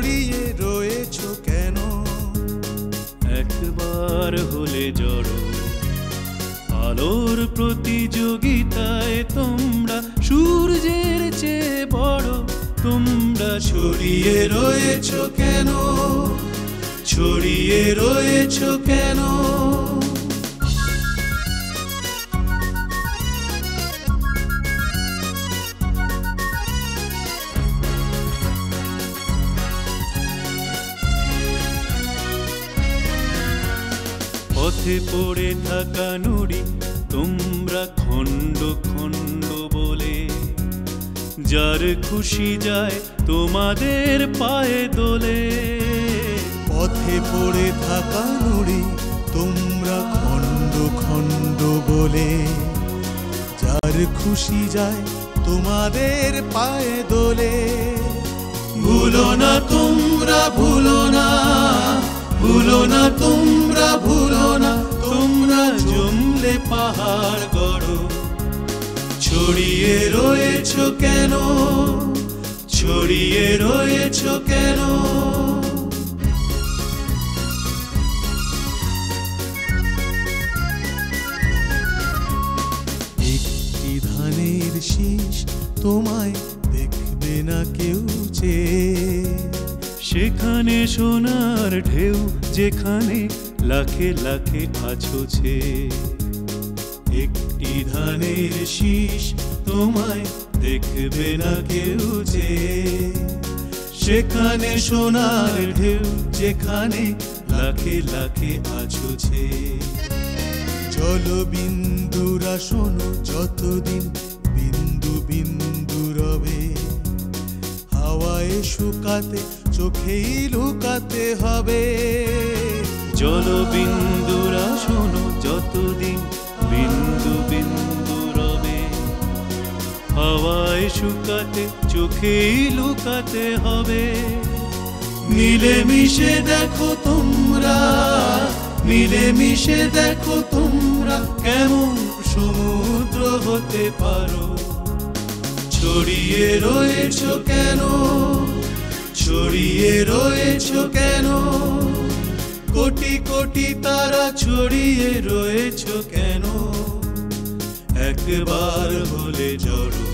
ছড়িয়ে রয়েছো কেন? একবার হলে জড়ো আলোর প্রতিযোগিতায় তোমরা সূর্যের চেয়ে বড়। তোমরা ছড়িয়ে রয়েছো কেন? ছড়িয়ে রয়েছো কেন? পথে পড়ে থাকা নুড়ি তোমরা খণ্ড খণ্ড বলে, যার খুশি যায় তোমাদের পায়ে দোলে। পথে পড়ে থাকা নুড়ি তোমরা খণ্ড খণ্ড বলে, যার খুশি যায় তোমাদের পায়ে দোলে। ভুলো না তোমরা, ভুলো না, ভুলো না তোমরা, ভুলো না তোমরা জমলে পাহাড় গড়ো। ছড়িয়ে রয়েছো কেন? ছড়িয়ে রয়েছো কেন? একটি ধানের শীষ তোমায় দেখবে না কেউ চেয়ে, সেখানে সোনার ঢেউ যেখানে লাখে লাখে আছো ছেয়ে। একটি ধানের শীষ তোমায় দেখবে না কেউ চেয়ে, সেখানে সোনার ঢেউ যেখানে লাখে লাখে আছো ছেয়ে। জলবিন্দুরা শোনো যতদিন বিন্দু বিন্দু রবে, হাওয়ায় শুকাতে চোখেই লুকাতে হবে। জলবিন্দুরা শোনো যতদিন বিন্দু বিন্দু রবে, হাওয়ায় শুকাতে চোখেই লুকাতে হবে। মিলেমিশে দেখো তোমরা, মিলেমিশে দেখো তোমরা কেমন সমুদ্র হতে পারো। ছড়িয়ে রয়েছো কেন? ছড়িয়ে রয়েছো কেন? কোটি কোটি তারা ছড়িয়ে রয়েছো কেন? একবার হলে জড়ো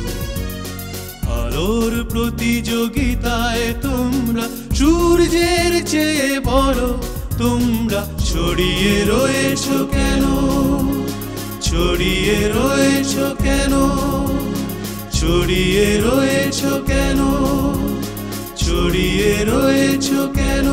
আলোর প্রতিযোগিতায় তোমরা সূর্যের চেয়ে বড়। তোমরা ছড়িয়ে রয়েছো কেন? ছড়িয়ে রয়েছো কেন? ছড়িয়ে রয়েছো কেন? ছড়িয়ে রয়েছো কেন?